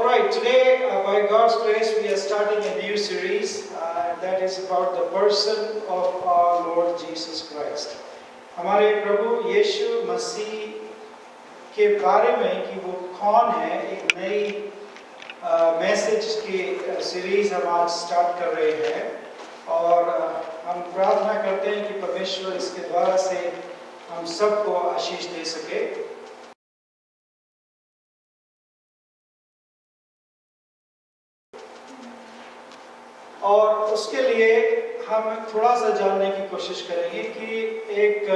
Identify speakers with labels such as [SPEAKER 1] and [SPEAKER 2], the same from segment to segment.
[SPEAKER 1] Alright, today by God's grace we are starting a new series that is about the person of our Lord Jesus Christ. हमारे प्रभु यीशु मसीह के बारे में कि वो कौन है, एक नई मैसेज की सीरीज हम आज स्टार्ट कर रहे हैं और हम प्रार्थना करते हैं कि परमेश्वर इसके द्वारा से हम सबको आशीष दे सके। और उसके लिए हम थोड़ा सा जानने की कोशिश करेंगे कि एक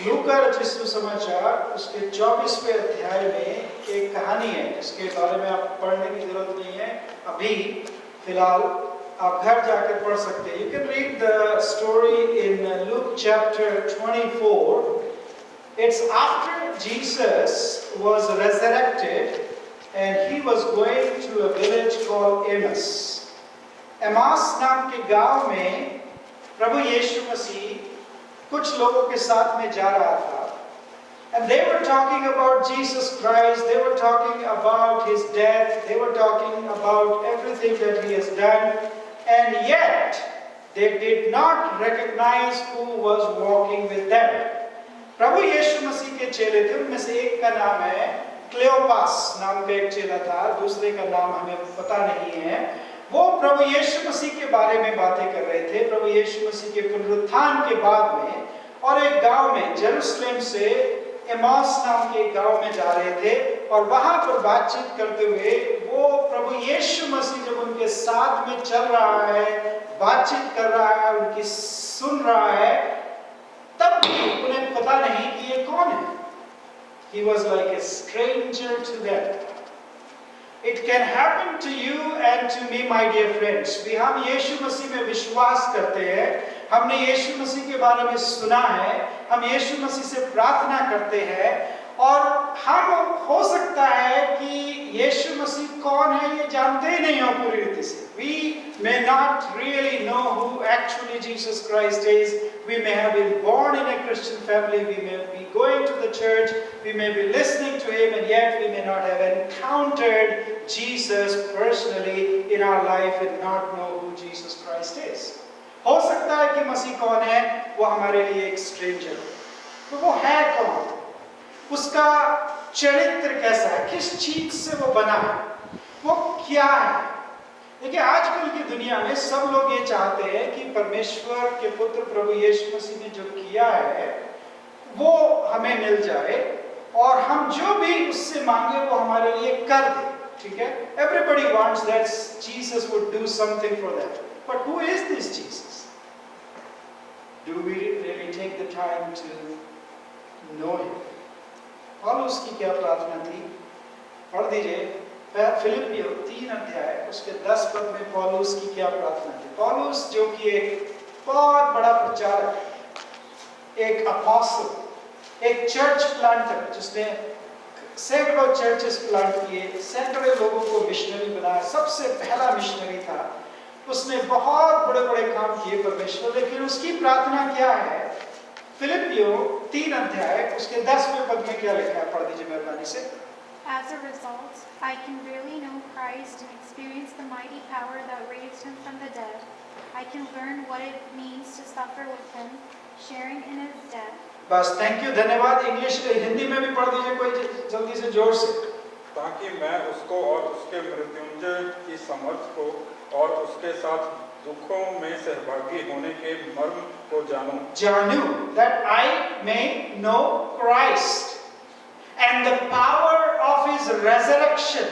[SPEAKER 1] लूका रचित सुसमाचार उसके 24वें अध्याय में एक कहानी है जिसके बारे में आप पढ़ने की जरूरत नहीं है, अभी फिलहाल आप घर जाकर पढ़ सकते हैं। You can read the story in Luke chapter 24. It's after Jesus was resurrected and he was going to a village called Emmaus. एमास नाम के गांव में प्रभु यीशु मसीह कुछ लोगों के साथ में जा रहा था। And they were talking about Jesus Christ, they were talking about his death, they were talking about everything that he has done, and yet they did not recognize who was walking with them. प्रभु यीशु मसीह के चेले थे, उनमें से एक का नाम है क्लेओपास नाम का एक चेला था, दूसरे का नाम हमें पता नहीं है। वो प्रभु यीशु मसीह के बारे में बातें कर रहे थे, प्रभु यीशु मसीह के पुनरुत्थान के बाद में, और एक गांव में जेरूसलम से एमास नाम के एक गांव में जा रहे थे और वहां पर बातचीत करते हुए वो प्रभु यीशु मसीह जब उनके साथ में चल रहा है, बातचीत कर रहा है, उनकी सुन रहा है, तब भी उन्हें पता नहीं कि ये कौन है। He was like a stranger to them. It can happen to you and to me, my dear friends. भी हम यीशु मसीह में विश्वास करते हैं, हमने यीशु मसीह के बारे में सुना है, हम यीशु मसीह से प्रार्थना करते हैं और हम हो सकता है कि यीशु मसीह कौन है ये जानते ही नहीं हो पूरी रीति से। We may not really know who actually Jesus Christ is. We may have been born in a Christian family, we may be going to the church, we may be listening to him, and yet we may not have encountered Jesus personally in our life and not know who Jesus Christ is. हो सकता है कि मसीह कौन है वो हमारे लिए एक स्ट्रेंजर हो, तो वो है कौन, उसका चरित्र कैसा है, किस चीज से वो बना है, वो क्या है। देखिए आजकल की दुनिया में सब लोग ये चाहते हैं कि परमेश्वर के पुत्र प्रभु यीशु मसीह ने जो किया है वो हमें मिल जाए और हम जो भी उससे मांगे वो हमारे लिए कर दे, ठीक है। Everybody wants that Jesus would do something for them. But who is this Jesus? Do we really take the time to know him? पौलुस की क्या प्रार्थना थी, पढ़ दीजिए फिलिपियों 3 अध्याय उसके 10 पद में पौलुस की क्या प्रार्थना थी। पौलुस जो कि एक बहुत बड़ा प्रचारक, एक अपोस्टल, एक चर्च प्लांटर जिसने सैकड़ों चर्चेस प्लांट किए, सैकड़ों लोगों को मिशनरी बनाया, सबसे पहला मिशनरी था, उसने बहुत बड़े बड़े काम किए परमेश्वर। लेकिन उसकी प्रार्थना क्या है, फिलिपियों 3 अध्याय उसके 10वें पद में क्या लिखा है, पढ़ दीजिए मेहरबानी से।
[SPEAKER 2] As a result, I can really know Christ and experience the mighty power that raised him from the dead. I can learn what it means to suffer with him, sharing in his death.
[SPEAKER 1] बस, thank you, धन्यवाद। English Hindi में भी पढ़ दीजिए कोई जल्दी से, जोर से।
[SPEAKER 3] ताकि मैं उसको और उसके मृत्युंजय की समर्थ को और उसके साथ दुखों में सहभागी होने के मर्म को जानूं,
[SPEAKER 1] that I may know Christ and the power of his resurrection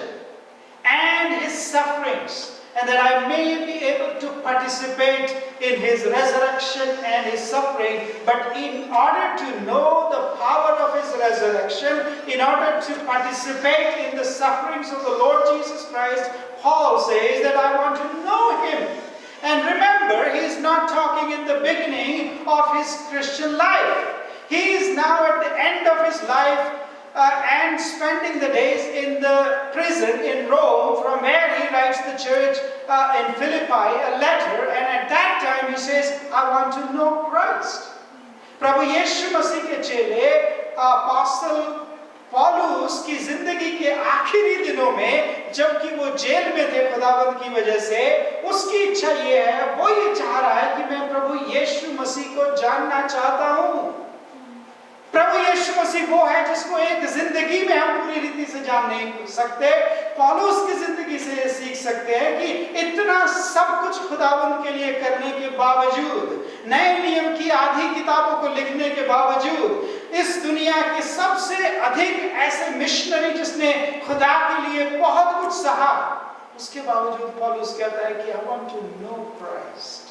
[SPEAKER 1] and his sufferings, and that I may be able to participate in his resurrection and his suffering. But in order to know the power of his resurrection, in order to participate in the sufferings of the Lord Jesus Christ, Paul says that I want to know him. And remember, he is not talking in the beginning of his Christian life. He is now at the end of his life and spending the days in the prison in Rome, from where he writes the church in Philippi a letter, and at that time he says, I want to know Christ. प्रभु यीशु मसीह के चेले apostle पौलुस की जिंदगी के आखिरी दिनों में जबकि वो जेल में थे खुदावंद की वजह से, उसकी इच्छा ये है, वो ये चाह रहा है कि मैं प्रभु यीशु मसीह को जानना चाहता हूं। प्रभु यीशु मसीह वो है जिसको एक जिंदगी में हम पूरी रीति से जान नहीं सकते। पौलुस की जिंदगी से सीख सकते हैं कि इतना सब कुछ खुदावंद के लिए करने के बावजूद, नए नियम की आधी किताबों को लिखने के बावजूद, इस दुनिया के सबसे अधिक ऐसे मिशनरी जिसने खुदा के लिए बहुत कुछ सहा, उसके बावजूद पौलुस कहता है कि I want to know Christ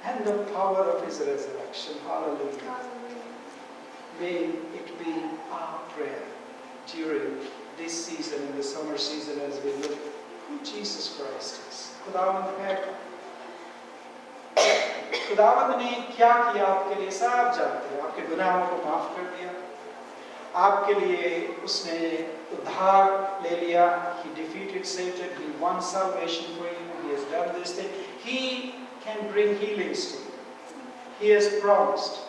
[SPEAKER 1] and the power of his resurrection. Hallelujah. May it be our prayer during this season, in the summer season, as we look who Jesus Christ is. खुदावंद है। खुदावंद ने क्या किया आपके लिए सब जानते हैं। आपके गुनाहों को माफ कर दिया, आपके लिए उसने उद्धार ले लिया। He defeated Satan, he won salvation for you, he has done this thing. He can bring healings to you. He has promised.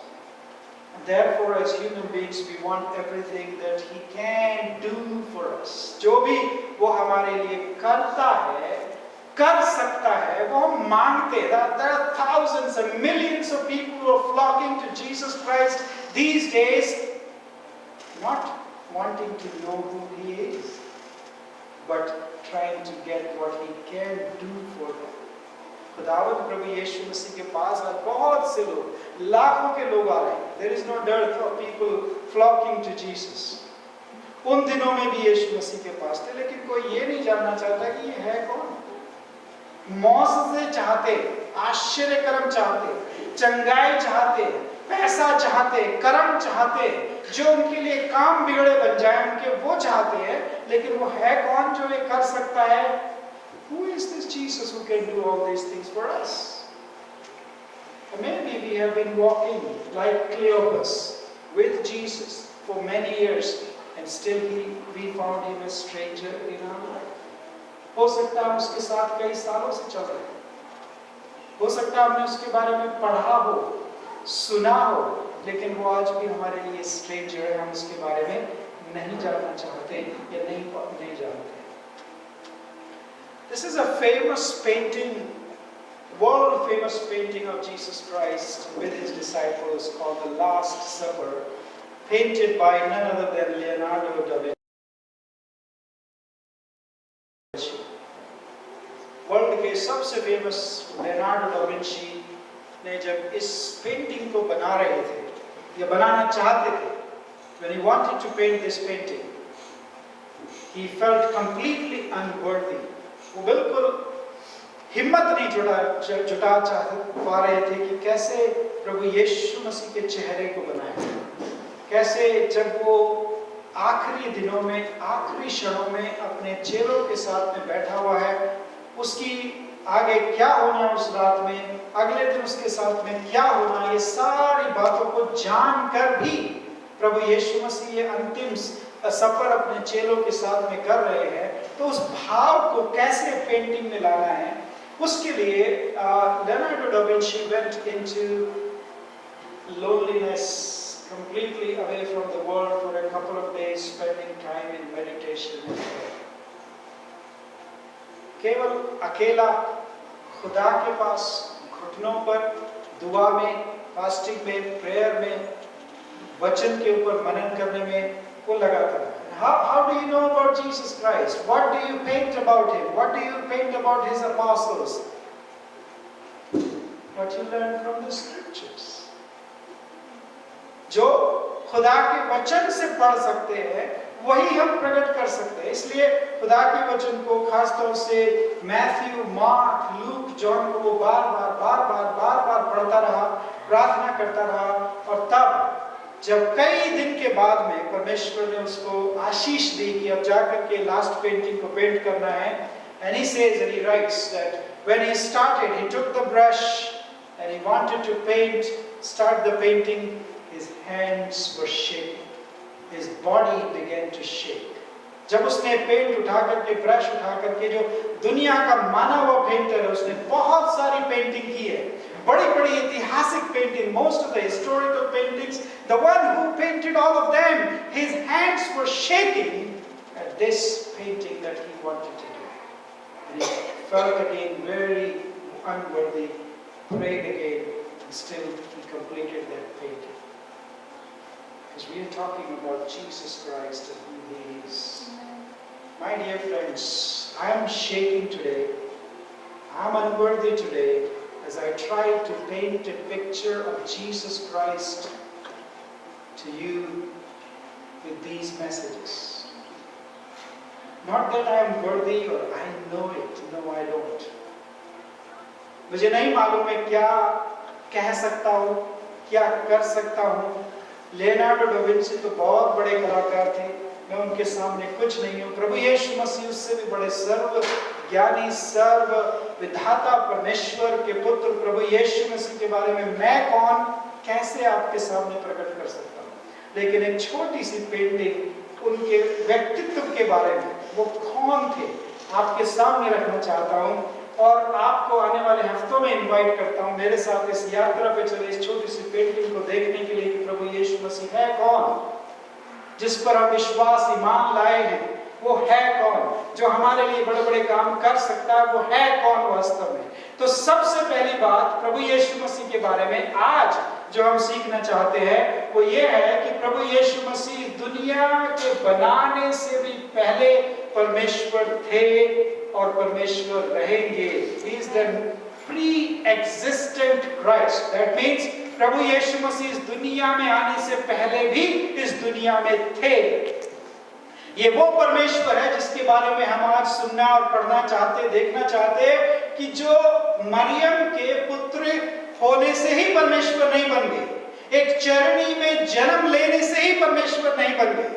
[SPEAKER 1] Therefore, as human beings, we want everything that He can do for us. जो भी वो हमारे लिए करता है, कर सकता है, वो हम मांगते हैं। There are thousands and millions of people who are flocking to Jesus Christ these days, not wanting to know who He is, but trying to get what He can do for them. खुदावंद प्रभु यीशु मसीह के पास आज बहुत से लोग, लाखों के लोग आ रहे हैं। There is no dearth of people flocking to Jesus. उन दिनों में भी यीशु मसीह के पास थे, लेकिन कोई ये नहीं जानना चाहता कि ये है कौन। मौजज़े चाहते, आश्चर्य कर्म चाहते, चंगाई चाहते, पैसा चाहते, कर्म चाहते, जो उनके लिए काम बिगड़े बन जाए उनके, वो चाहते हैं। लेकिन वो है कौन जो ये कर सकता है? Who is this Jesus who can do all these things for us? Or maybe we have been walking like Cleopas with Jesus for many years and still we found him a stranger in our life. हो सकता है हम उसके साथ कई सालों से चल रहे हैं, हो सकता है हमने उसके बारे में पढ़ा हो, सुना हो, लेकिन वो आज भी हमारे लिए स्ट्रेंजर है। हम उसके बारे में नहीं जानना चाहते या नहीं जानते। This is a famous painting, world famous painting of Jesus Christ with his disciples called The Last Supper, painted by none other than Leonardo da Vinci. World के सबसे फेमस लियोनार्डो दा विंची ने जब इस painting को बना रहे थे या बनाना चाहते थे, when he wanted to paint this painting, he felt completely unworthy. वो बिल्कुल हिम्मत नहीं जुटा पा रहे थे कि कैसे प्रभु यीशु मसीह के चेहरे को बनाए, कैसे जब वो आखिरी दिनों में, आखिरी क्षणों में अपने चेलों के साथ में बैठा हुआ है, उसकी आगे क्या होना उस रात में, अगले दिन उसके साथ में क्या होना, ये सारी बातों को जानकर भी प्रभु यीशु मसीह ये अंतिम सफर अपने चेलों के साथ में कर रहे हैं, तो उस भाव को कैसे पेंटिंग में लाना है, उसके लिए Leonardo da Vinci went into loneliness, completely away from the world for a couple of days, spending time in meditation and prayer. केवल अकेला खुदा के पास घुटनों पर दुआ में, फास्टिंग में, प्रेयर में, वचन के ऊपर मनन करने में वो लगा था। How do you know about Jesus Christ? What do you paint about him? What do you paint about his apostles? What you learn from the scriptures. जो खुदा के वचन से पढ़ सकते हैं वही हम प्रकट कर सकते हैं। इसलिए खुदा के वचन को खास तौर से मैथ्यू, मार्क, लूक, जॉन को वो बार बार पढ़ता रहा, प्रार्थना करता रहा, और तब जब कई दिन के बाद में परमेश्वर ने उसको आशीष दी कि अब जाकर के लास्ट पेंटिंग को पेंट करना है, and he says and he writes that when he started, he took the brush and he wanted to start the painting, his hands were shaking, his body began to shake. जब उसने paint उठा करके, brush उठा करके, जो दुनिया का माना हुआ पेंटर है, उसने बहुत सारी पेंटिंग की है, बड़ी ऐतिहासिक painting, most of the historical paintings, the one who painted all of them, his hands were shaking at this painting that he wanted to do. And he felt again very unworthy, prayed again, and still he completed that painting. Because we are talking about Jesus Christ and who he is. My dear friends, I am shaking today. I am unworthy today as I try to paint a picture of Jesus Christ to you with these messages. Not that I am worthy or I know it. No, I don't. मुझे नहीं मालूम मैं क्या कह सकता हूँ, क्या कर सकता हूँ। लियोनार्डो डा विंची तो बहुत बड़े कलाकार थे, मैं उनके सामने कुछ नहीं हूँ। प्रभु यीशु मसीह उससे भी बड़े सर्व ज्ञानी, सर्व विधाता परमेश्वर के पुत्र प्रभु यीशु मसीह के बारे में मैं कौन, कैसे आपके सामने प्रकट कर सकता हूँ। लेकिन एक छोटी सी पेंटिंग उनके व्यक्तित्व के बारे में, वो कौन थे, आपके सामने रखना चाहता हूँ। और आपको आने वाले हफ्तों में इनवाइट करता हूँ मेरे साथ इस यात्रा पे चले, इस छोटी सी पेंटिंग को देखने के लिए कि प्रभु यीशु मसीह है कौन, जिस पर हम विश्वास ईमान लाए हैं। वो है कौन जो हमारे लिए बड़े बड़े काम कर सकता है, वो है कौन वास्तव में। तो सबसे पहली बात प्रभु यीशु मसीह के बारे में आज जो हम सीखना चाहते हैं वो ये है कि प्रभु यीशु मसीह दुनिया के बनाने से भी पहले परमेश्वर थे और परमेश्वर रहेंगे। He is the pre-existent Christ. That means प्रभु यीशु मसीह इस दुनिया में आने से पहले भी इस दुनिया में थे। ये वो परमेश्वर है जिसके बारे में हम आज सुनना और पढ़ना चाहते, देखना चाहते कि जो मरियम के पुत्र होने से ही परमेश्वर नहीं बन गए, एक चरणी में जन्म लेने से ही परमेश्वर नहीं बन गए,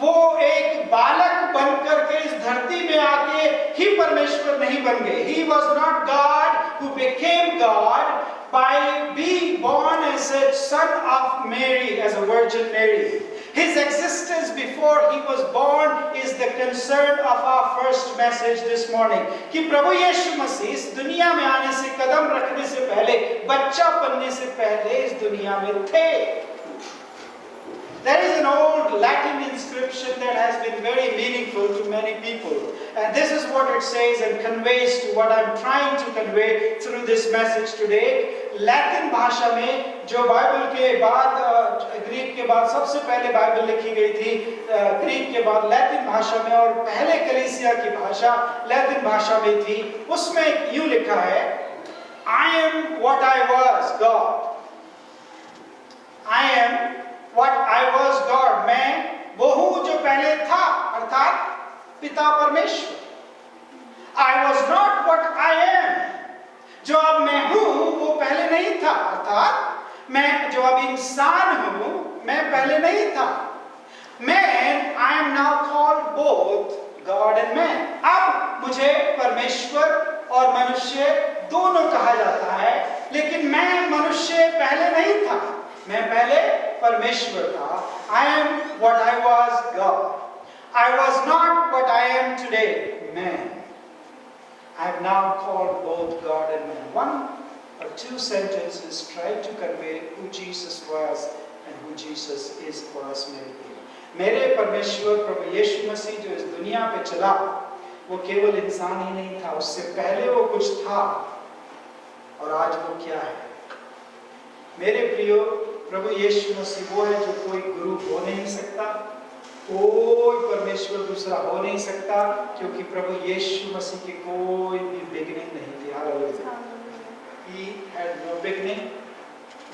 [SPEAKER 1] वो एक बालक बनकर के इस धरती में आके ही परमेश्वर नहीं बन गए। He was not God who became God by being born as a son of Mary, as a Virgin Mary. His existence before he was born is the concern of our first message this morning. कि प्रभु यीशु मसीह इस दुनिया में आने से, कदम रखने से पहले, बच्चा बनने से पहले इस दुनिया में थे। There is an old Latin inscription that has been very meaningful to many people. And this is what it says and conveys to what I'm trying to convey through this message today. Latin भाषा में जो Bible के बाद, Greek के बाद सबसे पहले Bible लिखी गई थी, ग्रीक के बाद लैटिन भाषा में, और पहले कलीसिया की भाषा लैटिन भाषा में थी। उसमें यूं लिखा है, I am what I was, God. I am what I was, God. मैं वो हूँ जो पहले था, अर्थात पिता परमेश्वर। I was not what I am. जो अब मैं हूँ वो पहले नहीं था, अर्थात मैं जो अब इंसान हूँ मैं पहले नहीं था। मैं I am now called both God and man. अब मुझे परमेश्वर और मनुष्य दोनों कहा जाता है, लेकिन मैं मनुष्य पहले नहीं था, मैं पहले परमेश्वर था। I am what I was, God. I was not what I am today, man. I have now called both God and man. One or two sentences try to convey who Jesus was and who Jesus is for us, मेरे प्रिय। मेरे परमेश्वर प्रभु यीशु मसीह जो इस दुनिया पे चला, वो केवल इंसान ही नहीं था, उससे पहले वो कुछ था, और आज वो क्या है। मेरे प्रियो, प्रभु यीशु मसीह वो है जो कोई गुरु हो नहीं सकता, कोई परमेश्वर दूसरा हो नहीं सकता, क्योंकि प्रभु यीशु मसीह की कोई भी बिगिनिंग नहीं थी। Hallelujah. He had no beginning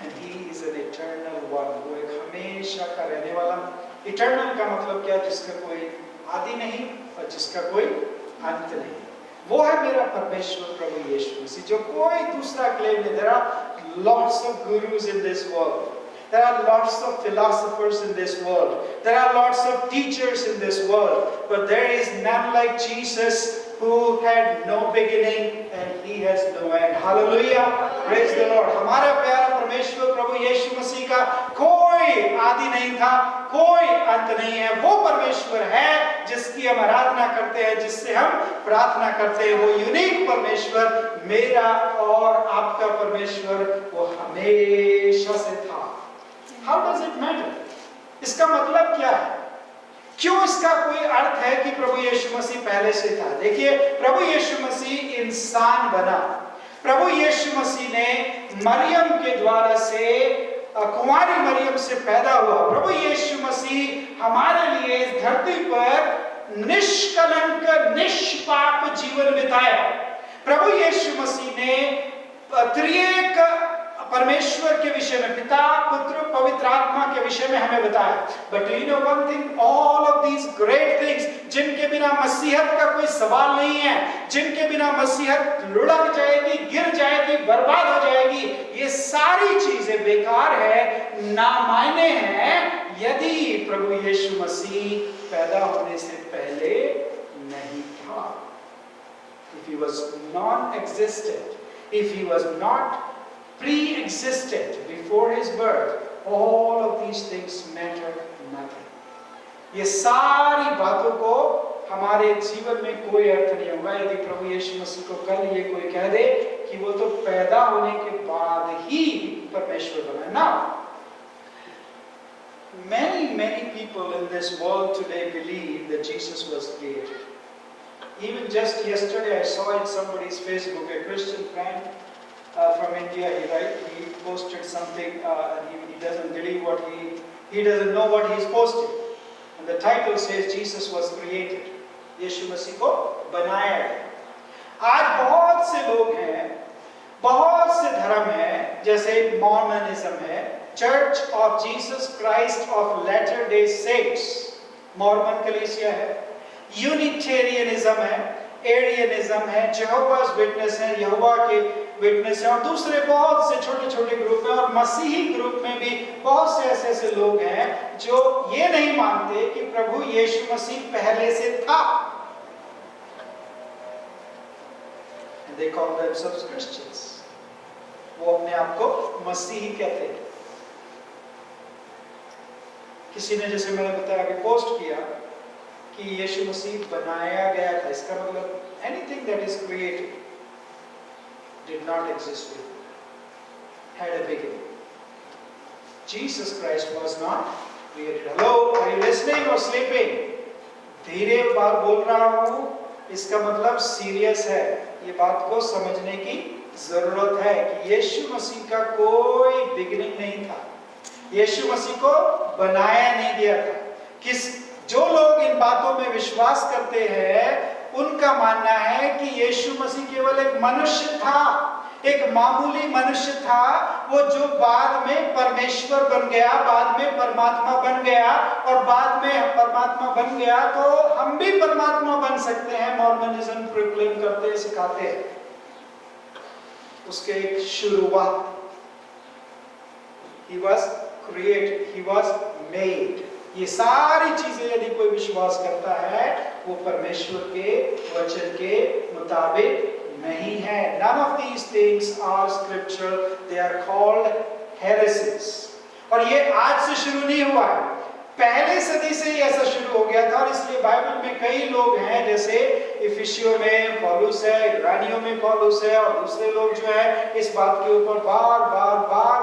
[SPEAKER 1] and he is an eternal one. वो एक हमेशा का रहने वाला। Eternal का मतलब क्या? जिसका कोई आदि नहीं और जिसका कोई अंत नहीं। वो है मेरा परमेश्वर प्रभु यीशु मसीह, जो कोई दूसरा क्लेम नहीं। There are lots of gurus in this world. There are lots of philosophers in this world. There are lots of teachers in this world. But there is none like Jesus, who had no beginning and he has no end. Hallelujah. Praise the Lord. हमारा प्यारा परमेश्वर प्रभु यीशु मसीह का कोई आदि नहीं था, कोई अंत नहीं है। वो परमेश्वर है जिसकी हम आराधना करते हैं, जिससे हम प्रार्थना करते हैं। वो यूनिक परमेश्वर, मेरा और आपका परमेश्वर, वो हमेशा से था। How does it matter? इसका मतलब क्या है? क्यों इसका कोई अर्थ है कि प्रभु यीशु मसीह पहले से था? देखिए, प्रभु यीशु मसीह इंसान बना। प्रभु यीशु मसीह ने मरियम के द्वारा से, कुंवारी मरियम से पैदा हुआ। प्रभु यीशु मसीह हमारे लिए इस धरती पर निष्कलंक निष्पाप जीवन बिताया। प्रभु यीशु मसीह ने त्रिएक परमेश्वर के विषय में, पिता, पुत्र, पवित्र आत्मा के विषय में हमें बताया। But you know one thing, all of these great things, जिनके बिना मसीहत का कोई सवाल नहीं है, जिनके बिना मसीहत लुढ़क जाएगी, गिर जाएगी, बर्बाद हो जाएगी, ये सारी चीजें बेकार है, ना मायने हैं, यदि प्रभु यीशु मसीह पैदा होने से पहले नहीं था। If he was non-existent, if he was not pre-existent before his birth, all of these things matter nothing. ये सारी बातों को हमारे जीवन में कोई अर्थ नहीं होगा यदि प्रभु यीशु मसीह को कल ये कोई कह दे कि वो तो पैदा होने के बाद ही परमेश्वर बना ना। Many people in this world today believe that Jesus was created. Even just yesterday I saw in somebody's Facebook, a Christian friend from India, he posted something and he doesn't believe what he doesn't know what he's posting. And the title says Jesus was created. यीशु मसीह को बनाया गया। आज बहुत से लोग हैं, बहुत से धर्म हैं, जैसे मॉर्मनिज्म है, Church of Jesus Christ of Latter Day Saints, Mormon कलीसिया है, यूनिटेरियनिज्म है, एरियनिज्म है, जेहोवास विटनेस है, यहोवा के विटनेस है, और दूसरे बहुत से छोटे छोटे ग्रुप हैं, और मसीही ग्रुप में भी बहुत से ऐसे लोग हैं जो ये नहीं मानते कि प्रभु यीशु मसीह पहले से था। And they call themselves Christians. वो अपने आप को मसीही कहते हैं। किसी ने, जैसे मैंने बताया, अभी पोस्ट किया कि यीशु मसीह बनाया गया था, इसका मतलब anything that is created did not exist before, had a beginning. Jesus Christ was not created. Hello, are you listening or sleeping? धीरे बात बोल रहा हूँ, इसका मतलब सीरियस है। ये बात को समझने की जरूरत है कि यीशु मसीह का कोई बिगिनिंग नहीं था, यीशु मसीह को बनाया नहीं गया था। जो लोग इन बातों में विश्वास करते हैं, उनका मानना है कि यीशु मसीह केवल एक मनुष्य था, एक मामूली मनुष्य था, वो जो बाद में परमेश्वर बन गया, बाद में परमात्मा बन गया, और बाद में परमात्मा बन गया तो हम भी परमात्मा बन सकते हैं। मॉर्मनिज्म प्रोक्लेम करते हैं, सिखाते हैं। उसके एक शुरुआत, he was created, he was made। ये सारी चीजें यदि कोई विश्वास करता है, वो परमेश्वर के वचन के मुताबिक नहीं है। None of these things are scriptural, they are called heresies। और ये आज से शुरू नहीं हुआ है, पहले सदी से ही ऐसा शुरू हो गया था, और इसलिए बाइबल में कई लोग हैं, जैसे इफिसियों में पौलुस है, इब्रानियों में पौलुस है, और दूसरे लोग जो है इस बात के ऊपर बार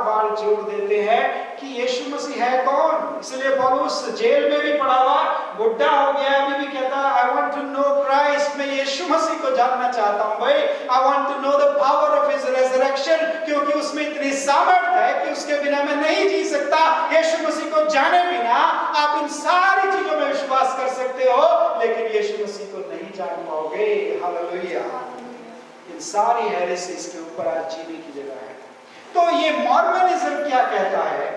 [SPEAKER 1] बार जोर देते हैं कि यीशु मसीह है कौन। इसलिए पौलुस जेल में भी पड़ा हुआ, बुढ़ा हो गया, अभी भी कहता I want to know Christ, मैं यीशु मसीह को जानना चाहता हूं भाई। I want to know the power of his resurrection, क्योंकि उसमें इतनी सामर्थ्य है कि उसके बिना मैं नहीं जी सकता। यीशु मसीह को जाने बिना आप इन सारी चीजों में विश्वास कर सकते हो, लेकिन यीशु मसीह को नहीं जान पाओगे। हालेलुया। इन सारी हेरेसीज के ऊपर आज जीने की जगह है। तो ये मॉर्मनिज्म क्या कहता है,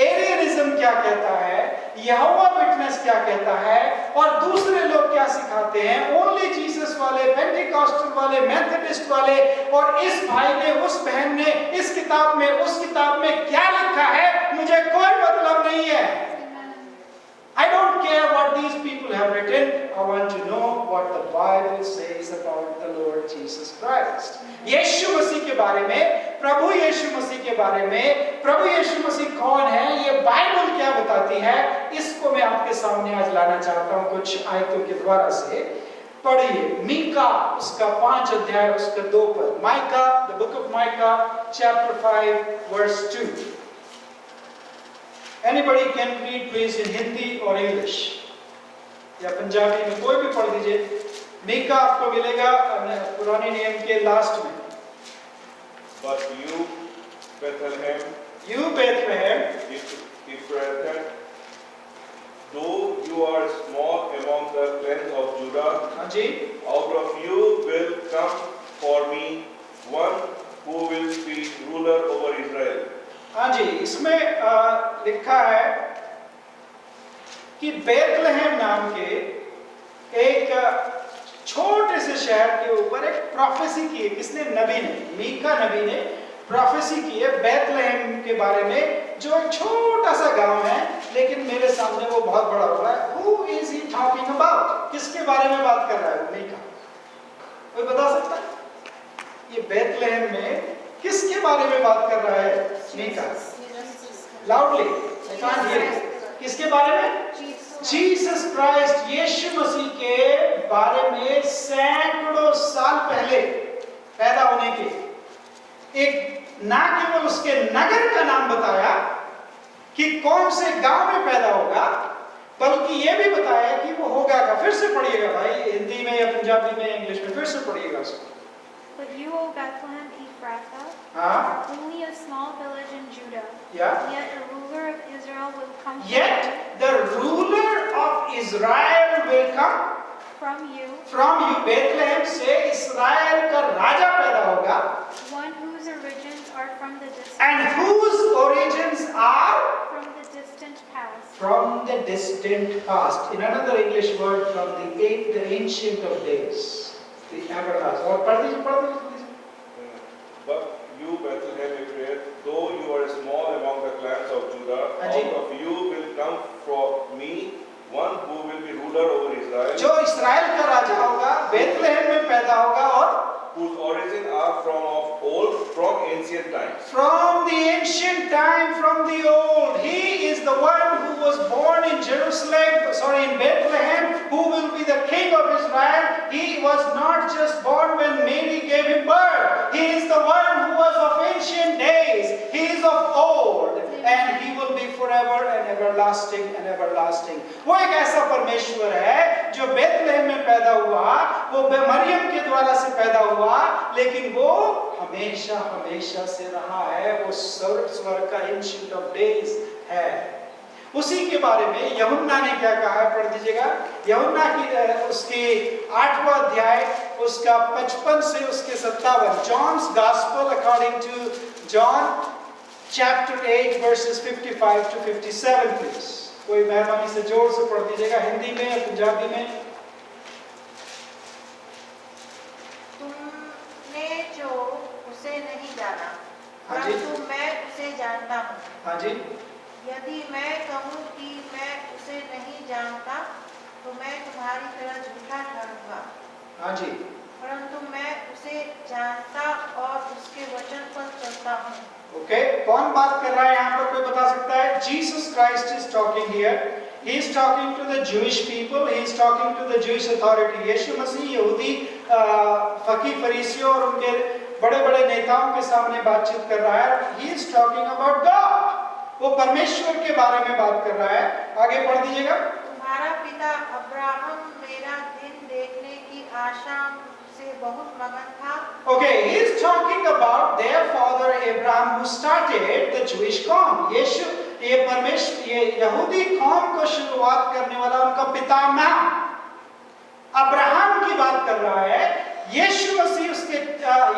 [SPEAKER 1] एरियनिज्म क्या कहता है, यहोवा विटनेस क्या कहता है, और दूसरे लोग क्या सिखाते हैं, ओनली जीसस वाले, पेंटिकॉस्टल वाले, मेथोडिस्ट वाले, और इस भाई ने, उस बहन ने, इस किताब में, उस किताब में क्या लिखा है, मुझे कोई मतलब नहीं है। I don't care what these people have written. I want to know what the Bible says about the Lord Jesus Christ. यीशु मसीह के बारे में, प्रभु यीशु मसीह के बारे में, प्रभु यीशु मसीह कौन है, ये बाइबल क्या बताती है, इसको मैं आपके सामने आज लाना चाहता हूँ कुछ आयतों के द्वारा से। पढ़िए मीका, उसका 5 अध्याय, उसका 2 पद। Mica, the book of Micah, chapter 5, verse 2. Anybody can read please in Hindi or English. या पंजाबी में कोई भी पढ़ दीजिए। मीका आपको मिलेगा पुराने नियम के लास्ट में।
[SPEAKER 4] But you, Bethlehem,
[SPEAKER 1] You Bethlehem,
[SPEAKER 4] Ephrathah, though you are small among the clans of Judah,
[SPEAKER 1] हाँ जी,
[SPEAKER 4] out of you will come for me one who will be ruler over Israel.
[SPEAKER 1] हाँ जी, इसमें लिखा है कि बेथलेहम नाम के एक छोटे से शहर के ऊपर एक प्रोफेसी की है। किसने? नबी ने, मीका नबी ने प्रोफेसी की है बेथलेहम के बारे में, जो एक छोटा सा गांव है, लेकिन मेरे सामने वो बहुत बड़ा हो रहा है। Who is he talking about? किसके बारे में बात कर रहा है मीका? कोई बता सकता है? ये बेथलेहम में किसके बारे में बात कर रहा है मीका? Loudly, I can't hear you. किसके बारे में? जीसस क्राइस्ट, यीशु मसीह के बारे में सैकड़ों साल पहले पैदा होने के एक, ना केवल उसके नगर का नाम बताया कि कौन से गांव में पैदा होगा, बल्कि यह भी बताया कि वो होगा का। फिर से पढ़िएगा भाई, हिंदी में या पंजाबी में, इंग्लिश में, फिर से पढ़िएगा उसको।
[SPEAKER 2] But you, O Bethlehem Ephrathah,
[SPEAKER 1] हाँ,
[SPEAKER 2] are only a small village in Judah.
[SPEAKER 1] या
[SPEAKER 2] Yet a ruler of Israel will come
[SPEAKER 1] Yet the ruler of Israel will come
[SPEAKER 2] from you,
[SPEAKER 1] from you. Bethlehem से इस्राएल का राजा पैदा होगा,
[SPEAKER 2] one whose origins are from the
[SPEAKER 1] and whose origins are
[SPEAKER 2] from the distant past.
[SPEAKER 1] from the distant past. In another English word, from the ancient of days, the everlasting. और पढ़ दीजिए।
[SPEAKER 4] But you, Bethlehem, Ephrathah, though you are small among the clans of Judah,
[SPEAKER 1] Aji.
[SPEAKER 4] out of you will come for me one who will be ruler over Israel,
[SPEAKER 1] जो इस्राएल का राजा होगा, Bethlehem में पैदा होगा, और
[SPEAKER 4] whose origins are from of old, from ancient times.
[SPEAKER 1] from the ancient time, from the old. He is the one who was born in in Bethlehem, who will be the king of Israel. He was not just born when Mary gave him birth. He is the one who was of ancient days. He is of old, and he will be forever and everlasting and everlasting. वो एक ऐसा परमेश्वर है जो Bethlehem में पैदा हुआ, वो मरियम के द्वारा से पैदा हुआ, लेकिन वो हमेशा हमेशा से रहा है। वो स्वर्ग का एंशिएंट ऑफ डेज है। उसी के बारे में यूहन्ना ने क्या कहा है, पढ़ दीजिएगा। यूहन्ना की उसके 8वां अध्याय, उसका 55 से उसके 57, John's gospel according to John chapter 8 verses 55 to 57 please. कोई मेहरबानी से जोर से पढ़ दीजिएगा, हिंदी में या पंजाबी में।
[SPEAKER 5] तुमने जो उसे नहीं जाना,
[SPEAKER 1] हाँ जी।
[SPEAKER 5] परंतु मैं उसे जानता हूँ।
[SPEAKER 1] हाँ जी,
[SPEAKER 5] यदि मैं कहूँ कि मैं उसे नहीं जानता, तो मैं तुम्हारी तरह झूठा ठहरूंगा।
[SPEAKER 1] हाँ जी,
[SPEAKER 5] परंतु मैं उसे जानता और उसके वचन पर चलता हूँ।
[SPEAKER 1] ओके, कौन बात कर रहा है यहाँ पर, कोई बता सकता है? Jesus Christ is talking here. He is talking to the Jewish people. He is talking to the Jewish authority. यीशु मसीह यहूदी फकीह फरीसियों और उनके बड़े-बड़े नेताओं के सामने बातचीत कर रहा है। He is talking about God. वो परमेश्वर के बारे में बात कर रहा है। आगे पढ़ दीजिएगा।
[SPEAKER 5] तुम्हारा पिता अब्राहम मेरा दिन देखने की आशा से बहुत मगन था।
[SPEAKER 1] Okay, he is talking about their father Abraham who started the Jewish कौम। यीशु ये परमेश्वर ये यहूदी कौम को शुरुआत करने वाला उनका पितामह अब्राहम की बात कर रहा है। यीशु मसीह उसके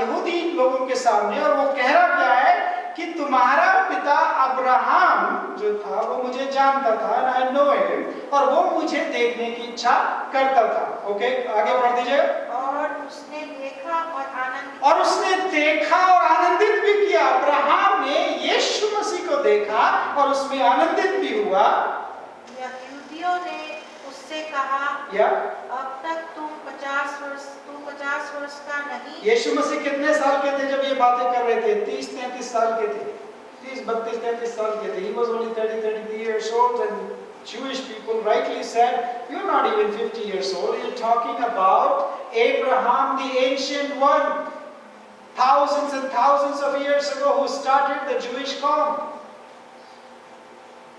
[SPEAKER 1] यहूदी लोगों के सामने, और वो कह रहा क्या है कि तुम्हारा पिता अब्राहम जो था वो मुझे जानता था, I know him, और वो मुझे देखने की इच्छा करता था। ओके, आगे बढ़ दीजिए।
[SPEAKER 5] और उसने देखा और आनंदित
[SPEAKER 1] और उसने देखा और आनंदित भी किया। अब्राहम ने यीशु मसीह को देखा और उसमें आनंदित भी हुआ।
[SPEAKER 5] यहूदियों ने उससे कहा,
[SPEAKER 1] या
[SPEAKER 5] अब तक तू 50 वर्ष का नहीं।
[SPEAKER 1] यीशु मसीह कितने साल के थे जब ये बातें कर रहे थे? 30-33 साल के थे। 30-32-33 साल के थे। He was only 33 years old, and Jewish people rightly said, "You're not even 50 years old. You're talking about Abraham, the ancient one, thousands and thousands of years ago, who started the Jewish कौम."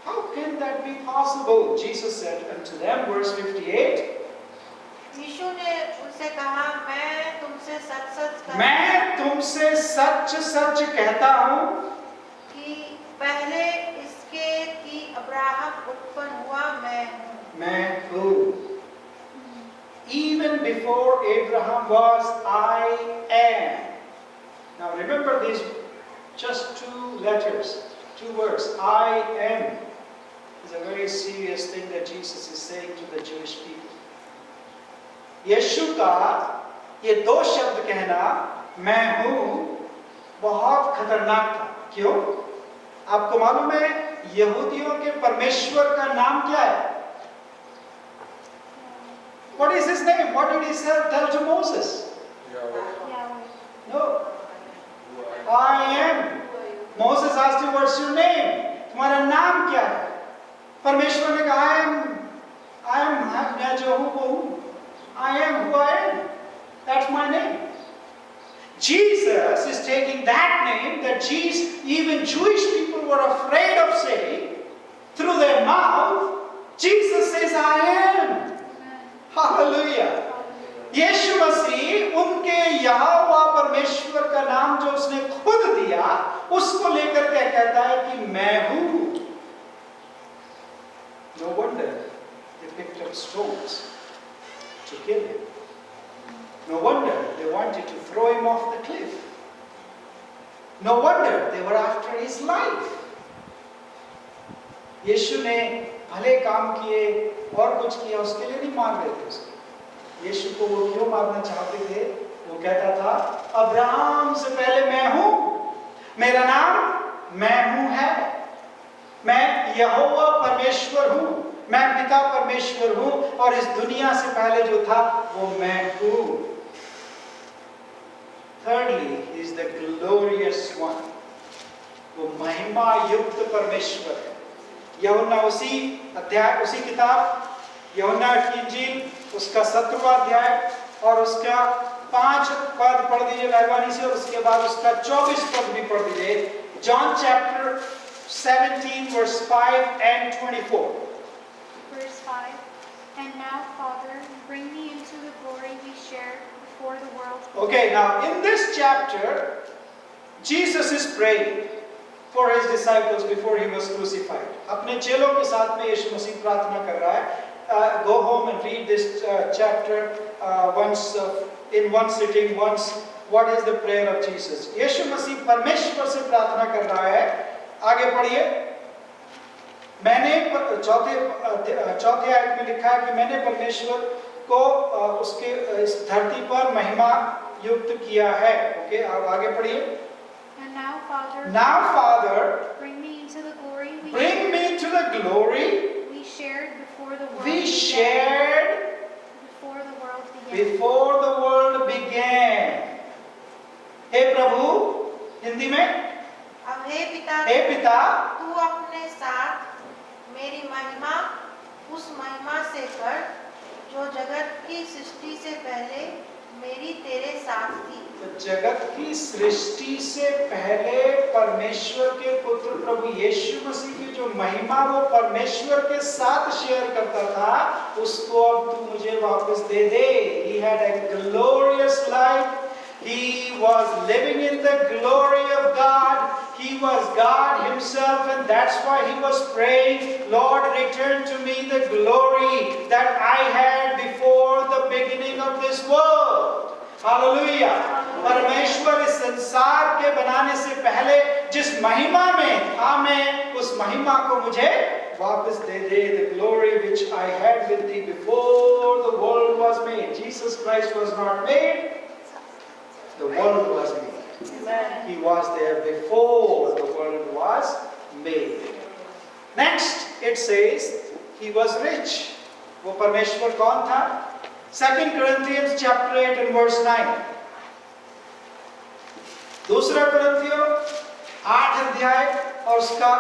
[SPEAKER 1] How can that be possible? Jesus said unto them, verse 58,
[SPEAKER 5] यीशु ने उनसे कहा, मैं तुमसे सच सच कहता
[SPEAKER 1] मैं तुमसे सच सच कहता हूँ
[SPEAKER 5] कि पहले इसके कि अब्राहम उत्पन्न हुआ मैं हूँ।
[SPEAKER 1] Even before Abraham was, I am. Now remember these just two letters, two words. I am is a very serious thing that Jesus is saying to the Jewish people. यीशु का ये दो शब्द कहना, मैं हूँ, बहुत खतरनाक था। क्यों? आपको मालूम है यहूदियों के परमेश्वर का नाम क्या है? What is his name? What did he tell to Moses? No. I am. Moses asked him, what's your name? तुम्हारा नाम क्या है? परमेश्वर ने कहा, I am, मैं जो हूँ वो हूँ। I am who I am. That's my name. Jesus is taking that name that even Jewish people were afraid of saying through their mouth. Jesus says, I am. Hallelujah. यीशु मसीह उनके यहोवा परमेश्वर का नाम जो उसने खुद दिया, उसको लेकर के कहता है कि मैं हूँ। No wonder they picked up stones to kill him. No wonder they wanted to throw him off the cliff. No wonder they were after his life. यीशु ने भले काम किए और कुछ किया, उसके लिए नहीं मार रहे थे उसको। यीशु को वो क्यों मारना चाहते थे? वो कहता था, अब्राहम से पहले मैं हूँ, मेरा नाम मैं हूँ है, मैं यहोवा परमेश्वर हूँ, मैं पिता परमेश्वर हूँ, और इस दुनिया से पहले जो था वो मैं हूँ। Thirdly, he is the glorious one. वो महिमा युक्त परमेश्वर है। यूहन्ना उसी किताब यूहन्ना की इंजील उसका 17वां अध्याय और उसका 5 पद पढ़ दीजिए मेहरबानी से, और उसके बाद उसका 24 पद भी पढ़ दीजिए। John chapter 17 verse 5 and 24.
[SPEAKER 2] Verse 5. And now, Father, bring me into the glory we shared before the world.
[SPEAKER 1] Okay, now in this chapter, Jesus is praying for his disciples before he was crucified. अपने चेलों के साथ में यीशु मसीह प्रार्थना कर रहा है। Go home and read this chapter once in one sitting once. What is the prayer of Jesus? यीशु मसीह परमेश्वर से प्रार्थना कर रहा है। आगे पढ़िए। मैंने चौथे आयत में लिखा है कि मैंने परमेश्वर को उसके इस धरती पर महिमा युक्त किया है। ओके, अब आगे पढ़िए।
[SPEAKER 2] And now, Father,
[SPEAKER 1] bring
[SPEAKER 2] me into the glory we shared before the world
[SPEAKER 1] before the world began. हे प्रभु, हिंदी में,
[SPEAKER 5] अब हे
[SPEAKER 1] हे पिता,
[SPEAKER 5] तू अपने साथ मेरी महिमा उस महिमा से कर जो जगत की सृष्टि से पहले मेरी तेरे साथ थी।
[SPEAKER 1] जगत की सृष्टि से पहले परमेश्वर के पुत्र प्रभु यीशु मसीह की जो महिमा वो परमेश्वर के साथ शेयर करता था, उसको अब तू मुझे वापस दे दे। He had a glorious life. He was living in the glory of God. He was God himself, and that's why he was praying, Lord, return to me the glory that I had before the beginning of this world. Hallelujah. परमेश्वर इस संसार के बनाने से पहले जिस महिमा में था, मैं उस महिमा को मुझे वापस दे दे। The glory which I had with thee before the world was made. Jesus Christ was not made. The world was made.
[SPEAKER 5] Amen.
[SPEAKER 1] He was there before the world was made. Next, it says he was rich. वो परमेश्वर कौन था? 2 Corinthians chapter 8 and verse 9. दूसरा कुरिन्थियों 8 अध्याय और उसका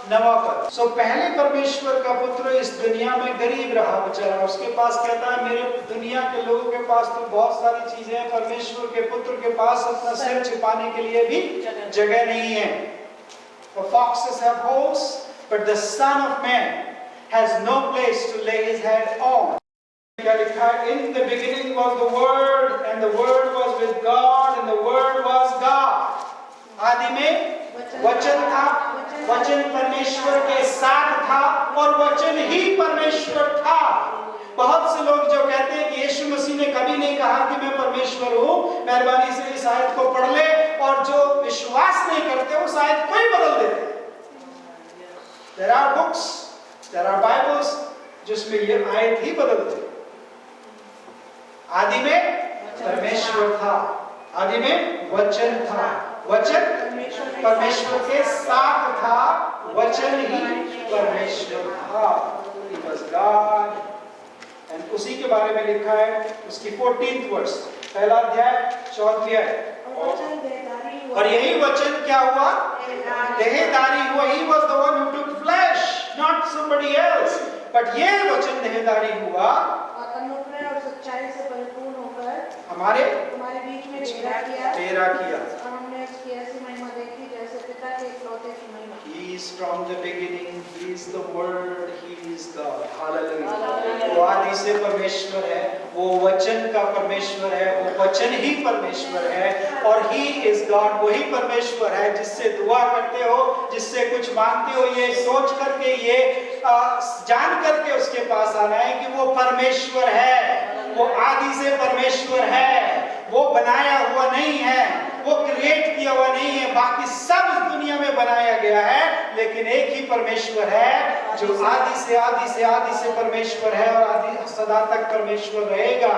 [SPEAKER 1] 9वां पद। सो पहले परमेश्वर का पुत्र इस दुनिया में गरीब रहा, बेचारा। उसके पास कहता है, मेरे दुनिया के लोगों के पास तो बहुत सारी चीजें हैं, परमेश्वर के पुत्र के पास अपना सिर छिपाने के लिए भी जगह नहीं है। For foxes have holes, but the Son of Man has no place to lay his head on. क्या लिखा है? In the beginning was the Word, and the Word was with God, and the Word was God. आदि में वचन था, वचन परमेश्वर के साथ था, और वचन ही परमेश्वर था। बहुत से लोग जो कहते हैं कि यीशु मसीह ने कभी नहीं कहा कि मैं परमेश्वर हूँ, मेहरबानी से इस आयत को पढ़ ले, और जो विश्वास नहीं करते उस आयत को ही बदल देते। There are books, there are Bibles जिसमें ये आयत ही बदल दे। आदि में परमेश्वर था, आदि में वचन था, वचन परमेश्वर के साथ था, वचन ही परमेश्वर था। He was God, and उसी के बारे में लिखा है उसकी 14th वर्ष, पहला अध्याय 14वीं आयत। और यही वचन क्या हुआ? देहधारी हुआ। He was the one who took flesh, not somebody else. But ये वचन देहधारी हुआ
[SPEAKER 5] अनुग्रह और सच्चाई से परिपूर्ण होकर
[SPEAKER 1] हमारे
[SPEAKER 5] बीच में
[SPEAKER 1] डेरा किया।
[SPEAKER 5] और हमने उसकी ऐसी महिमा देखी जैसे पिता के इकलौते की महिमा।
[SPEAKER 1] He is from the beginning, he is the word, he is God. Hallelujah. वो आदि से परमेश्वर है, वो वचन का परमेश्वर है, वो वचन ही परमेश्वर है, और he is God, वही परमेश्वर है जिससे दुआ करते हो, जिससे कुछ मांगते हो, ये सोच करके, ये जान करके उसके पास आना है कि वो परमेश्वर है, वो आदि से परमेश्वर है, वो बनाया हुआ नहीं है, वो क्रिएट किया हुआ नहीं है, बाकी सब इस दुनिया में बनाया गया है, लेकिन एक ही परमेश्वर है जो आदि से परमेश्वर है और आदि सदा तक परमेश्वर रहेगा।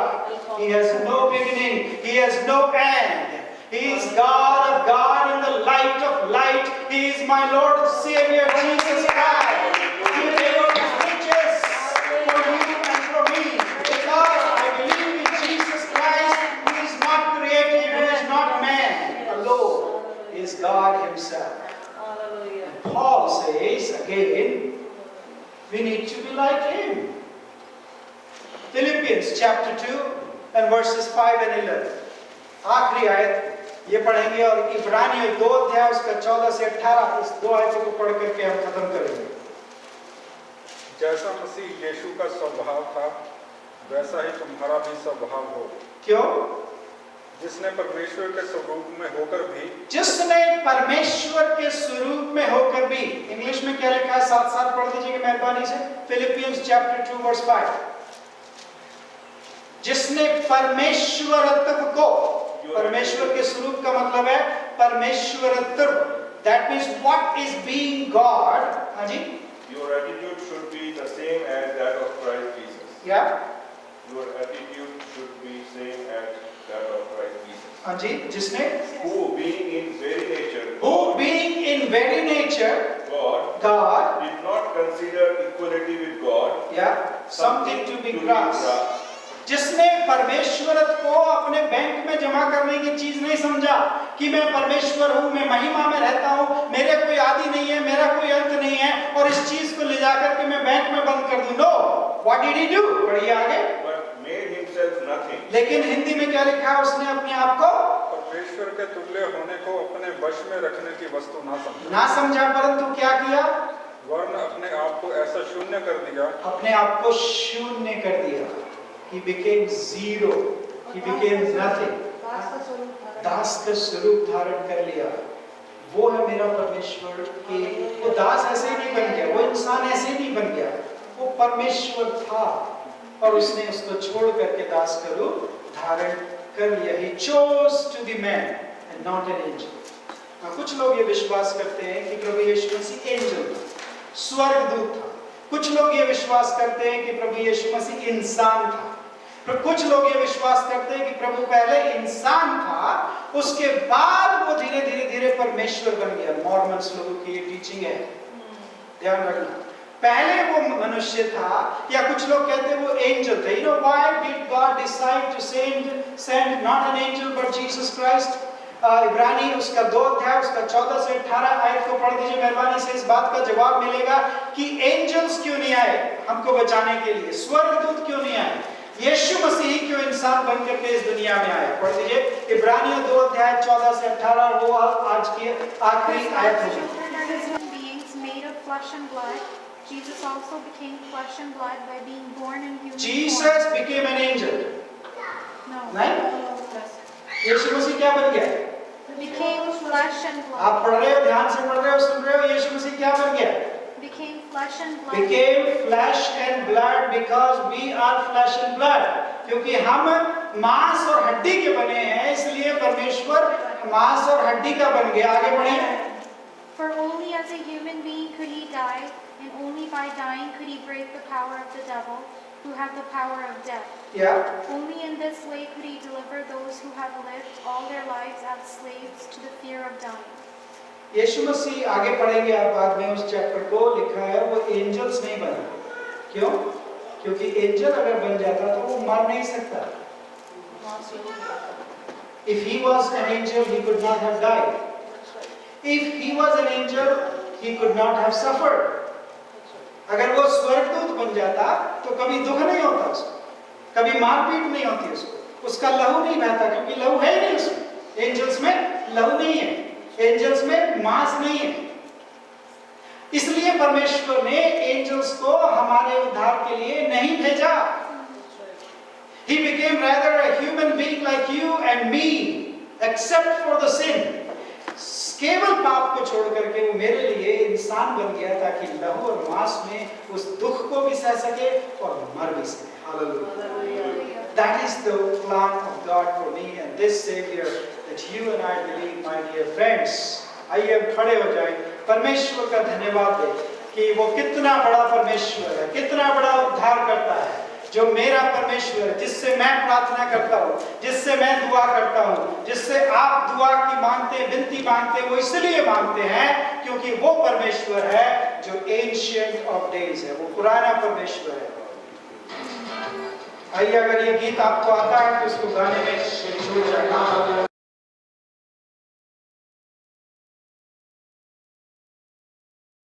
[SPEAKER 1] He has no beginning, he has no end. He is God of God and the light of light. He is my Lord Savior Jesus Christ. He gave up his riches for you and for me, because I believe in Jesus Christ, who is not created, who is not man alone, is God himself. Paul says again, we need to be like him. Philippians chapter 2 and verses 5 and 11. आखिरी आयत ये पढ़ेंगे, और इब्रानियों 2 अध्याय उसका 14 से 18, इस 2 आयतों को पढ़ करके हम खत्म करेंगे।
[SPEAKER 3] जैसा मसीह यीशु का स्वभाव था, वैसा ही तुम्हारा भी स्वभाव हो।
[SPEAKER 1] क्यों?
[SPEAKER 3] जिसने परमेश्वर के स्वरूप में होकर भी,
[SPEAKER 1] जिसने परमेश्वर के स्वरूप में होकर भी, इंग्लिश में क्या लिखा है? साथ साथ पढ़ दीजिएगा मेहरबानी से। Philippians chapter 2 verse 5। जिसने परमेश्वरत्व को, परमेश्वर के स्वरूप का मतलब है परमेश्वरत्व, that means what is being God. हाँ जी,
[SPEAKER 4] Your attitude should be the same as that of Christ Jesus.
[SPEAKER 1] या
[SPEAKER 4] Your attitude should be same as that of Christ Jesus.
[SPEAKER 1] हाँ जी, जिसने
[SPEAKER 4] Who being in very nature,
[SPEAKER 1] God
[SPEAKER 4] did not consider equality with God
[SPEAKER 1] something to be grasped. जिसने परमेश्वरत्व को अपने bank में जमा करने की चीज नहीं समझा कि मैं परमेश्वर हूँ, मैं महिमा में रहता हूँ, मेरे कोई आदि नहीं है, मेरा कोई अंत नहीं है, और इस चीज को ले जाकर के मैं बैंक में बंद कर दूं। No, what did he do? पढ़िए आगे।
[SPEAKER 4] but made himself nothing.
[SPEAKER 1] लेकिन हिंदी में क्या लिखा है? उसने अपने आप को
[SPEAKER 3] परमेश्वर के तुल्य होने को अपने वश में रखने की वस्तु ना
[SPEAKER 1] समझा, परंतु क्या किया?
[SPEAKER 3] वरन अपने आप को ऐसा शून्य कर दिया,
[SPEAKER 1] अपने आप को शून्य कर दिया। He became zero. He became nothing. दास का स्वरूप धारण कर लिया। वो है मेरा परमेश्वर। कि वो दास ऐसे नहीं बन गया, वो इंसान ऐसे नहीं बन गया, वो परमेश्वर था और उसने उसको छोड़ करके दास का रूप धारण कर लिया। He chose to be man and not an angel. कुछ लोग ये विश्वास करते हैं कि प्रभु यीशु मसीह एंजल था, स्वर्गदूत था। कुछ लोग ये विश्वास करते हैं कि प्रभु यीशु मसीह इंसान था। कुछ लोग ये विश्वास करते हैं कि प्रभु पहले इंसान था, उसके बाद वो धीरे धीरे परमेश्वर बन गया। मॉर्मन्स लोगों की ये टीचिंग है, ध्यान रखना। पहले वो मनुष्य था, या कुछ लोग कहते हैं वो एंजल थे। You know why did God decide to send not an angel but Jesus Christ? इब्रानी उसका 2 अध्याय उसका 14 से 18 आयत को पढ़ दीजिए मेहरबानी से। इस बात का जवाब मिलेगा कि एंजल्स क्यों नहीं आए हमको बचाने के लिए, स्वर्गदूत क्यों नहीं आए, यीशु मसीह क्यों इंसान बनकर के इस दुनिया में आया। पढ़ दीजिए इब्रानियों 2 अध्याय 14 से 18, वो आज की आखिरी आयत है।
[SPEAKER 2] flesh and blood, Jesus also became flesh and blood by being born in human
[SPEAKER 1] Jesus
[SPEAKER 2] form.
[SPEAKER 1] became an angel.
[SPEAKER 2] No.
[SPEAKER 1] नहीं? यीशु मसीह क्या बन गया?
[SPEAKER 2] Became flesh and
[SPEAKER 1] आप
[SPEAKER 2] blood.
[SPEAKER 1] पढ़ रहे हो, ध्यान से पढ़ रहे हो, सुन रहे हो, यीशु मसीह क्या बन गया?
[SPEAKER 2] Became flesh and blood.
[SPEAKER 1] Became flesh and blood because we are flesh and blood. क्योंकि हम मांस और हड्डी के बने हैं, इसलिए परमेश्वर मांस और हड्डी का बन गया। आगे बढ़े।
[SPEAKER 2] For only as a human being could he die, and only by dying could he break the power of the devil, who had the power of death.
[SPEAKER 1] या
[SPEAKER 2] Only in this way could he deliver those who have lived all their lives as slaves to the fear of dying.
[SPEAKER 1] यीशु मसीह, आगे पढ़ेंगे आप बाद में उस chapter को, लिखा है वो एंजल्स नहीं बना। क्यों? क्योंकि एंजल अगर बन जाता तो वो मर नहीं सकता। If he was an angel, he could not have died. If he was an angel, he could not have suffered. अगर वो स्वर्गदूत बन जाता तो कभी दुख नहीं होता उसको, कभी मारपीट नहीं होती उसको, उसका लहू नहीं बहता, क्योंकि लहू है ही नहीं उसमें। एंजल्स में लहू नहीं है, एंजल्स में मांस नहीं है। इसलिए परमेश्वर ने एंजल्स को हमारे उद्धार के लिए नहीं भेजा। He became rather a human being like you and me, except for the sin. केवल पाप को छोड़ करके वो मेरे लिए इंसान बन गया ताकि लहू और मांस में उस दुख को भी सह सके और मर भी सके। Hallelujah. That is the plan of God for me and this Savior that you and I believe, my dear friends. आइए अब खड़े हो जाएं, परमेश्वर का धन्यवाद दें कि वो कितना बड़ा परमेश्वर है, कितना बड़ा उद्धार करता है, जो मेरा परमेश्वर है, जिससे मैं प्रार्थना करता हूँ, जिससे मैं दुआ करता हूँ, जिससे आप दुआ की मांगते हैं, विनती मांगते हैं, वो इसलिए मांगते हैं क्योंकि वो परमेश्वर है जो एंशिएंट ऑफ डेज है, वो पुराना परमेश्वर है। आइए, अगर ये गीत आपको आता है तो इसको गाने में छोड़ जाए।